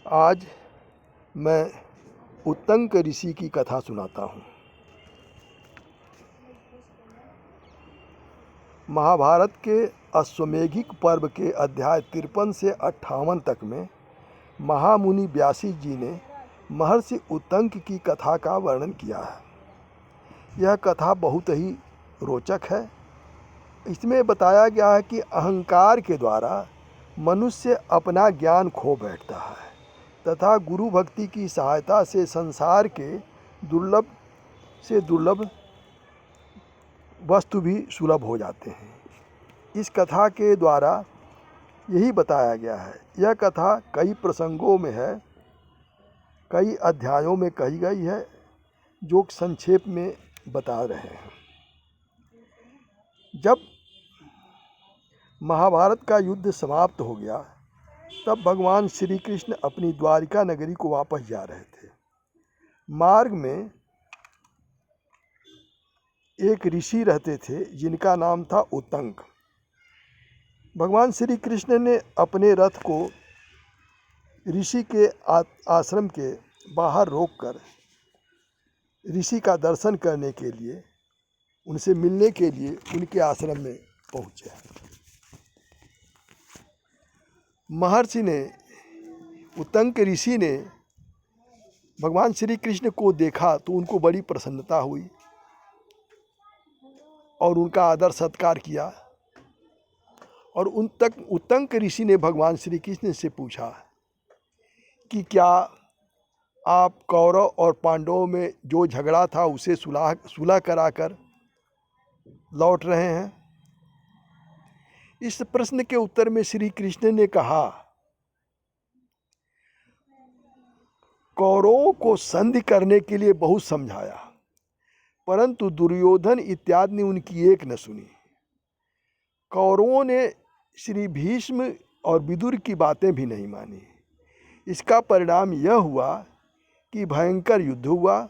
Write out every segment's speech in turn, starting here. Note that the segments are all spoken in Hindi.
आज मैं उत्तंक ऋषि की कथा सुनाता हूँ। महाभारत के अश्वमेधिक पर्व के अध्याय 53 से 58 तक में महामुनि व्यासी जी ने महर्षि उत्तंक की कथा का वर्णन किया है। यह कथा बहुत ही रोचक है। इसमें बताया गया है कि अहंकार के द्वारा मनुष्य अपना ज्ञान खो बैठता है तथा गुरु भक्ति की सहायता से संसार के दुर्लभ से दुर्लभ वस्तु भी सुलभ हो जाते हैं। इस कथा के द्वारा यही बताया गया है। यह कथा कई प्रसंगों में है, कई अध्यायों में कही गई है, जो संक्षेप में बता रहे हैं। जब महाभारत का युद्ध समाप्त हो गया तब भगवान श्री कृष्ण अपनी द्वारिका नगरी को वापस जा रहे थे। मार्ग में एक ऋषि रहते थे जिनका नाम था उत्तंक। भगवान श्री कृष्ण ने अपने रथ को ऋषि के आश्रम के बाहर रोककर ऋषि का दर्शन करने के लिए, उनसे मिलने के लिए उनके आश्रम में पहुँचे। महर्षि ने, उत्तंक ऋषि ने भगवान श्री कृष्ण को देखा तो उनको बड़ी प्रसन्नता हुई और उनका आदर सत्कार किया। और उत्तंक ऋषि ने भगवान श्री कृष्ण से पूछा कि क्या आप कौरव और पांडवों में जो झगड़ा था उसे सुलह कराकर लौट रहे हैं। इस प्रश्न के उत्तर में श्री कृष्ण ने कहा, कौरवों को संधि करने के लिए बहुत समझाया, परंतु दुर्योधन इत्यादि ने उनकी एक न सुनी। कौरवों ने श्री भीष्म और विदुर की बातें भी नहीं मानी। इसका परिणाम यह हुआ कि भयंकर युद्ध हुआ,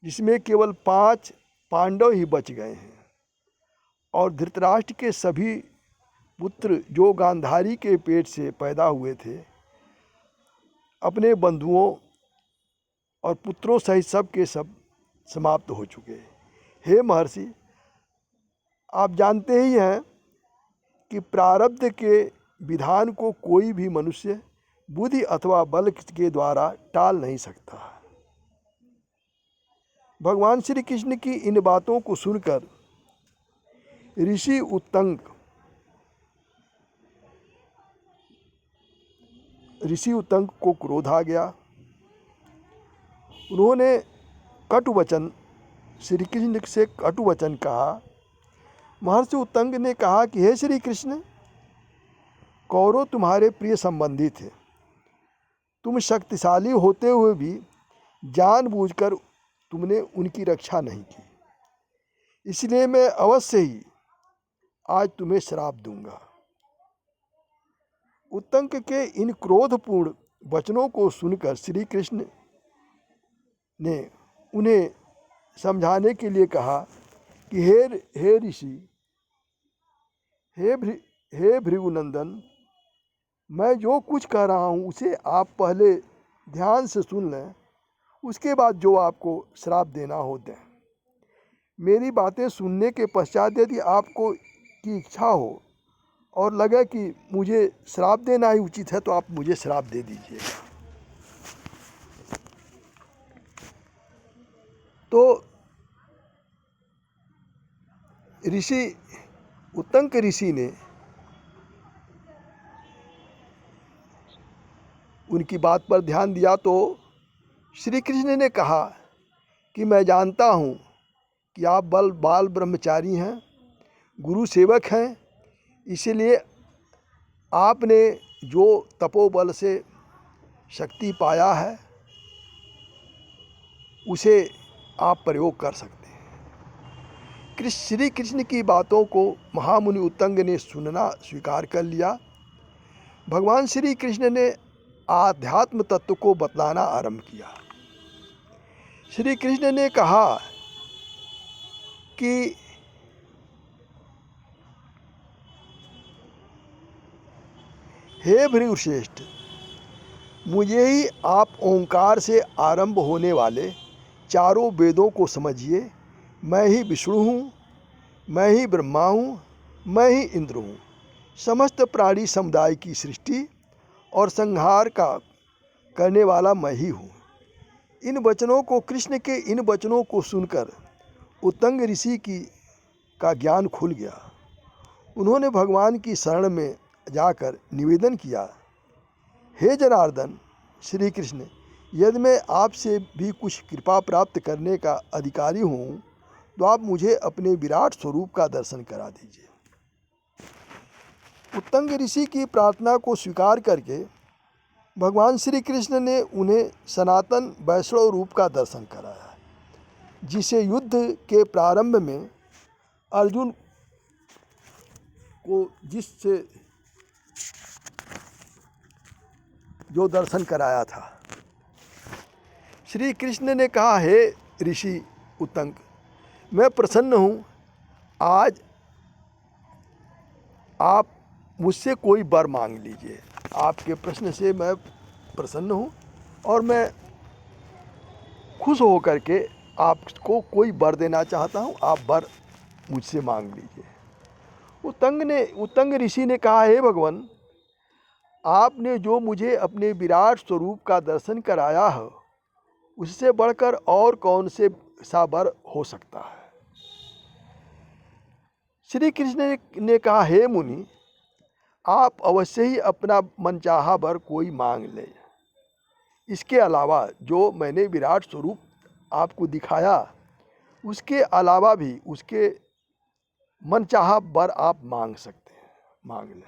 जिसमें केवल 5 पांडव ही बच गए हैं और धृतराष्ट्र के सभी पुत्र जो गांधारी के पेट से पैदा हुए थे, अपने बंधुओं और पुत्रों सहित सब के सब समाप्त हो चुके। हे महर्षि, आप जानते ही हैं कि प्रारब्ध के विधान को कोई भी मनुष्य बुद्धि अथवा बल के द्वारा टाल नहीं सकता। भगवान श्री कृष्ण की इन बातों को सुनकर ऋषि उत्तंक को क्रोध आ गया। उन्होंने कटु वचन, श्री कृष्ण से कटु वचन कहा। महर्षि उत्तंक ने कहा कि हे श्री कृष्ण, कौरव तुम्हारे प्रिय संबंधी थे। तुम शक्तिशाली होते हुए भी जानबूझकर तुमने उनकी रक्षा नहीं की, इसलिए मैं अवश्य ही आज तुम्हें श्राप दूंगा। उत्तंक के इन क्रोधपूर्ण वचनों को सुनकर श्री कृष्ण ने उन्हें समझाने के लिए कहा कि हे ऋषि, हे भृगुनंदन, मैं जो कुछ कह रहा हूँ उसे आप पहले ध्यान से सुन लें, उसके बाद जो आपको श्राप देना हो दें। मेरी बातें सुनने के पश्चात यदि आपको की इच्छा हो और लगे कि मुझे श्राप देना ही उचित है तो आप मुझे श्राप दे दीजिएगा। तो उत्तंक ऋषि ने उनकी बात पर ध्यान दिया तो श्री कृष्ण ने कहा कि मैं जानता हूँ कि आप बाल ब्रह्मचारी हैं, गुरु सेवक हैं, इसलिए आपने जो तपोबल से शक्ति पाया है उसे आप प्रयोग कर सकते हैं। श्री कृष्ण की बातों को महामुनि उत्तंक ने सुनना स्वीकार कर लिया। भगवान श्री कृष्ण ने आध्यात्म तत्व को बतलाना आरंभ किया। श्री कृष्ण ने कहा कि हे भृगुश्रेष्ठ, मुझे ही आप ओंकार से आरंभ होने वाले चारों वेदों को समझिए। मैं ही विष्णु हूँ, मैं ही ब्रह्मा हूँ, मैं ही इंद्र हूँ। समस्त प्राणी समुदाय की सृष्टि और संहार का करने वाला मैं ही हूँ। इन वचनों को, कृष्ण के इन वचनों को सुनकर उत्तंग ऋषि का ज्ञान खुल गया। उन्होंने भगवान की शरण में जाकर निवेदन किया, हे जनार्दन श्री कृष्ण, यदि मैं आपसे भी कुछ कृपा प्राप्त करने का अधिकारी हूँ तो आप मुझे अपने विराट स्वरूप का दर्शन करा दीजिए। उत्तंग ऋषि की प्रार्थना को स्वीकार करके भगवान श्री कृष्ण ने उन्हें सनातन वैष्णव रूप का दर्शन कराया, जिसे युद्ध के प्रारंभ में अर्जुन को जिससे जो दर्शन कराया था। श्री कृष्ण ने कहा, हे ऋषि उत्तंग, मैं प्रसन्न हूँ। आज आप मुझसे कोई वर मांग लीजिए। आपके प्रश्न से मैं प्रसन्न हूँ और मैं खुश होकर के आपको कोई वर देना चाहता हूँ। आप वर मुझसे मांग लीजिए। उत्तंग ऋषि ने कहा, हे भगवान, आपने जो मुझे अपने विराट स्वरूप का दर्शन कराया है, उससे बढ़कर और कौन से सा वर हो सकता है। श्री कृष्ण ने कहा, हे मुनि, आप अवश्य ही अपना मनचाहा वर कोई मांग ले। इसके अलावा जो मैंने विराट स्वरूप आपको दिखाया, उसके अलावा भी उसके मनचाहा वर आप मांग सकते हैं, मांग लें।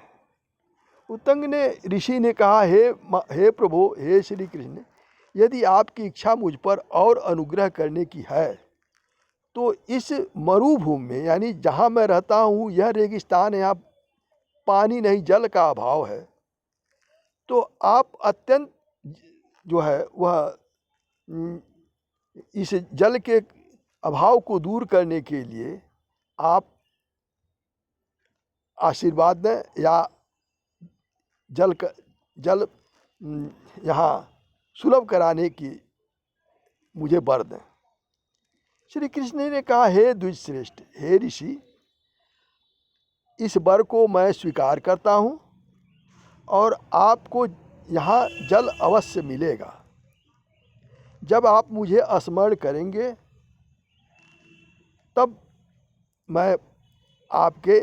उत्तंग ने ऋषि ने कहा, हे प्रभु, हे श्री कृष्ण, यदि आपकी इच्छा मुझ पर और अनुग्रह करने की है तो इस मरुभूमि में, यानी जहाँ मैं रहता हूँ, यह रेगिस्तान है, यहाँ पानी नहीं, जल का अभाव है, तो आप अत्यंत जो है वह इस जल के अभाव को दूर करने के लिए आप आशीर्वाद दें या जल यहाँ सुलभ कराने की मुझे वर दें। श्री कृष्ण ने कहा, हे द्विजश्रेष्ठ, हे ऋषि, इस वर को मैं स्वीकार करता हूँ और आपको यहाँ जल अवश्य मिलेगा। जब आप मुझे स्मरण करेंगे तब मैं आपके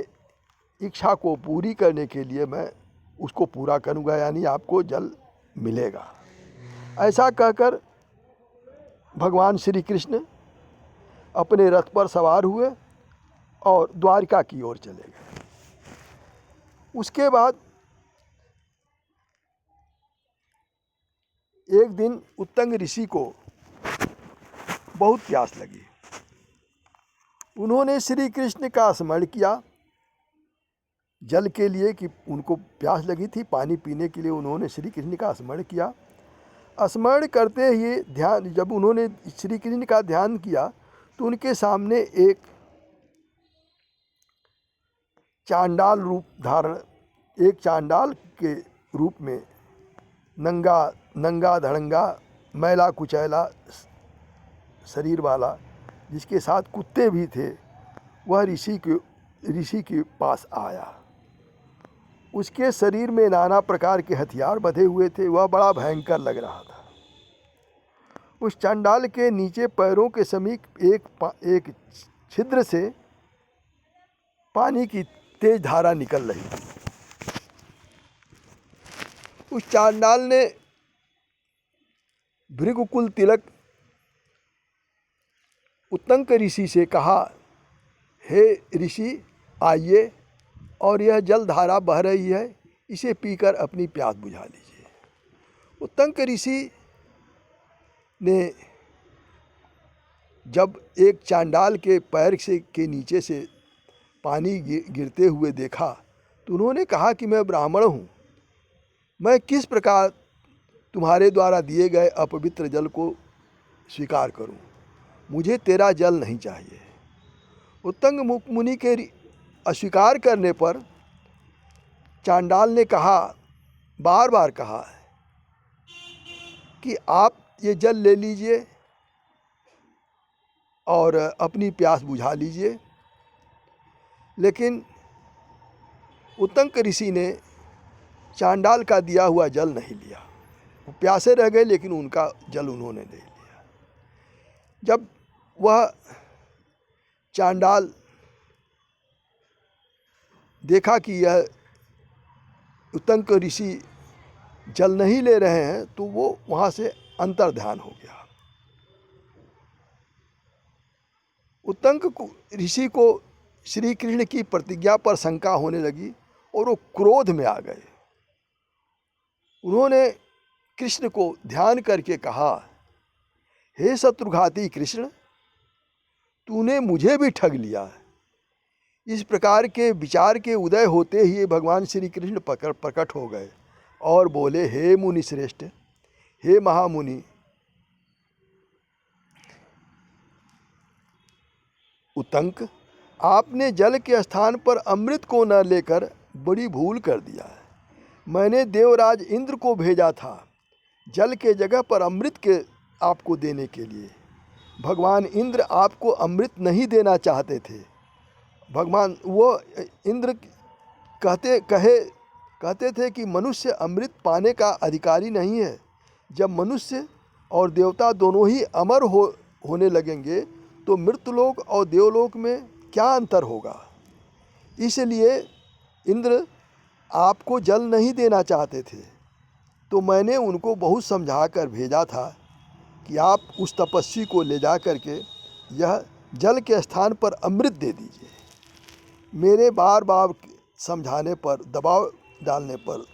इच्छा को पूरी करने के लिए मैं उसको पूरा करूँगा, यानी आपको जल मिलेगा। ऐसा कहकर भगवान श्री कृष्ण अपने रथ पर सवार हुए और द्वारिका की ओर चले गए। उसके बाद एक दिन उत्तंग ऋषि को बहुत प्यास लगी। उन्होंने श्री कृष्ण का स्मरण किया जल के लिए, कि उनको प्यास लगी थी, पानी पीने के लिए उन्होंने श्री कृष्ण का स्मरण किया। स्मरण करते ही ध्यान, जब उन्होंने श्री कृष्ण का ध्यान किया तो उनके सामने एक चांडाल रूप धारण, एक चांडाल के रूप में नंगा धड़ंगा, मैला कुचैला शरीर वाला, जिसके साथ कुत्ते भी थे, वह ऋषि के पास आया। उसके शरीर में नाना प्रकार के हथियार बंधे हुए थे। वह बड़ा भयंकर लग रहा था। उस चांडाल के नीचे पैरों के समीप एक छिद्र से पानी की तेज धारा निकल रही थी। उस चांडाल ने भृगुकुल तिलक उत्तंग ऋषि से कहा, हे ऋषि, आइए और यह जल धारा बह रही है, इसे पीकर अपनी प्यास बुझा लीजिए। उत्तंग ऋषि ने जब एक चांडाल के पैर के नीचे से पानी गिरते हुए देखा तो उन्होंने कहा कि मैं ब्राह्मण हूँ, मैं किस प्रकार तुम्हारे द्वारा दिए गए अपवित्र जल को स्वीकार करूँ, मुझे तेरा जल नहीं चाहिए। उत्तंग मुनि के अस्वीकार करने पर चांडाल ने कहा, बार बार कहा कि आप ये जल ले लीजिए और अपनी प्यास बुझा लीजिए। लेकिन उत्तंक ऋषि ने चांडाल का दिया हुआ जल नहीं लिया। वो प्यासे रह गए लेकिन उनका जल उन्होंने नहीं लिया। जब वह चांडाल देखा कि यह उत्तंक ऋषि जल नहीं ले रहे हैं तो वो वहाँ से अंतर्ध्यान हो गया। उत्तंक ऋषि को श्री कृष्ण की प्रतिज्ञा पर शंका होने लगी और वो क्रोध में आ गए। उन्होंने कृष्ण को ध्यान करके कहा, हे शत्रुघाती कृष्ण, तूने मुझे भी ठग लिया। इस प्रकार के विचार के उदय होते ही भगवान श्री कृष्ण प्रकट हो गए और बोले, हे मुनि श्रेष्ठ, हे महामुनि, उत्तंक, आपने जल के स्थान पर अमृत को न लेकर बड़ी भूल कर दिया है। मैंने देवराज इंद्र को भेजा था जल के जगह पर अमृत के आपको देने के लिए। भगवान इंद्र आपको अमृत नहीं देना चाहते थे। भगवान वो इंद्र कहते थे कि मनुष्य अमृत पाने का अधिकारी नहीं है। जब मनुष्य और देवता दोनों ही अमर होने लगेंगे तो मृत्युलोक और देवलोक में क्या अंतर होगा। इसलिए इंद्र आपको जल नहीं देना चाहते थे। तो मैंने उनको बहुत समझा कर भेजा था कि आप उस तपस्वी को ले जा कर के यह जल के स्थान पर अमृत दे दीजिए। मेरे बार बार समझाने पर, दबाव डालने पर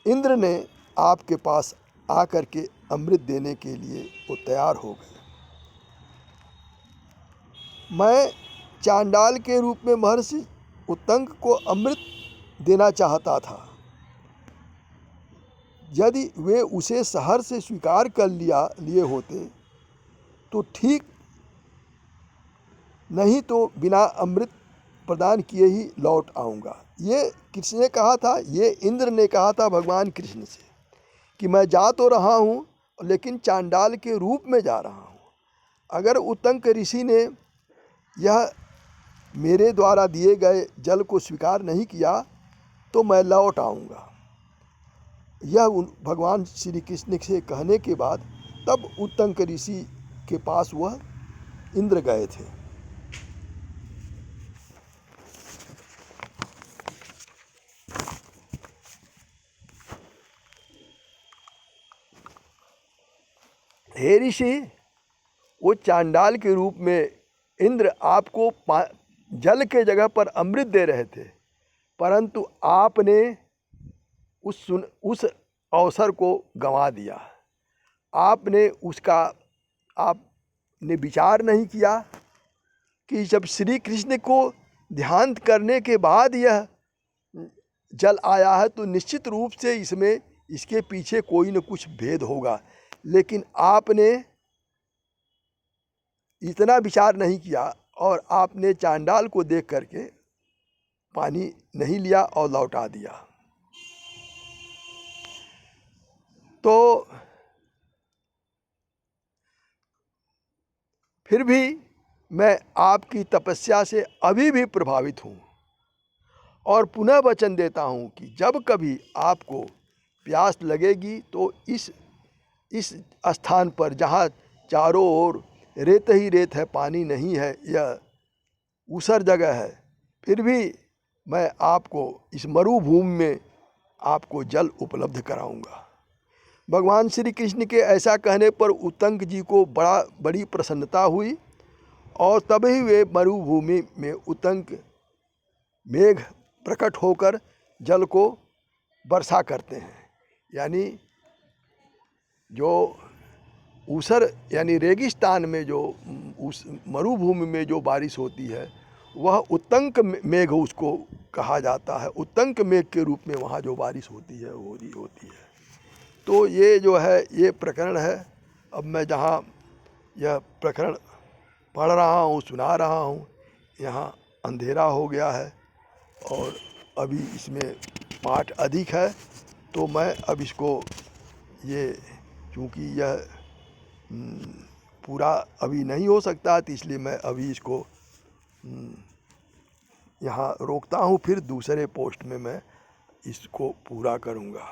इंद्र ने आपके पास आकर के अमृत देने के लिए वो तैयार हो गए। मैं चांडाल के रूप में महर्षि उत्तंक को अमृत देना चाहता था। यदि वे उसे सहर्ष से स्वीकार कर लिए होते तो ठीक, नहीं तो बिना अमृत प्रदान किए ही लौट आऊँगा। ये किसने कहा था? ये इंद्र ने कहा था भगवान कृष्ण से कि मैं जा तो रहा हूँ लेकिन चांडाल के रूप में जा रहा हूँ। अगर उत्तंक ऋषि ने यह मेरे द्वारा दिए गए जल को स्वीकार नहीं किया तो मैं लौट आऊँगा। यह भगवान श्री कृष्ण से कहने के बाद तब उत्तंक ऋषि के पास वह इंद्र गए थे। हे ऋषि, वो चांडाल के रूप में इंद्र आपको जल के जगह पर अमृत दे रहे थे, परंतु आपने उस अवसर को गंवा दिया। आपने विचार नहीं किया कि जब श्री कृष्ण को ध्यान करने के बाद यह जल आया है तो निश्चित रूप से इसके पीछे कोई न कुछ भेद होगा। लेकिन आपने इतना विचार नहीं किया और आपने चांडाल को देख करके पानी नहीं लिया और लौटा दिया। तो फिर भी मैं आपकी तपस्या से अभी भी प्रभावित हूँ और पुनः वचन देता हूँ कि जब कभी आपको प्यास लगेगी तो इस स्थान पर जहाँ चारों ओर रेत ही रेत है, पानी नहीं है, यह ऊसर जगह है, फिर भी मैं आपको इस मरुभूमि में आपको जल उपलब्ध कराऊंगा। भगवान श्री कृष्ण के ऐसा कहने पर उत्तंक जी को बड़ी प्रसन्नता हुई और तभी वे मरुभूमि में उत्तंक मेघ प्रकट होकर जल को वर्षा करते हैं। यानी जो ऊसर यानी रेगिस्तान में जो उस मरुभूमि में जो बारिश होती है वह उत्तंक मेघ उसको कहा जाता है। उत्तंक मेघ के रूप में वहाँ जो बारिश होती है वो होती है। तो ये जो है ये प्रकरण है। अब मैं जहाँ यह प्रकरण पढ़ रहा हूँ, सुना रहा हूँ, यहाँ अंधेरा हो गया है और अभी इसमें पाठ अधिक है, तो मैं अब इसको ये चूँकि यह पूरा अभी नहीं हो सकता, तो इसलिए मैं अभी इसको यहाँ रोकता हूँ, फिर दूसरे पोस्ट में मैं इसको पूरा करूँगा।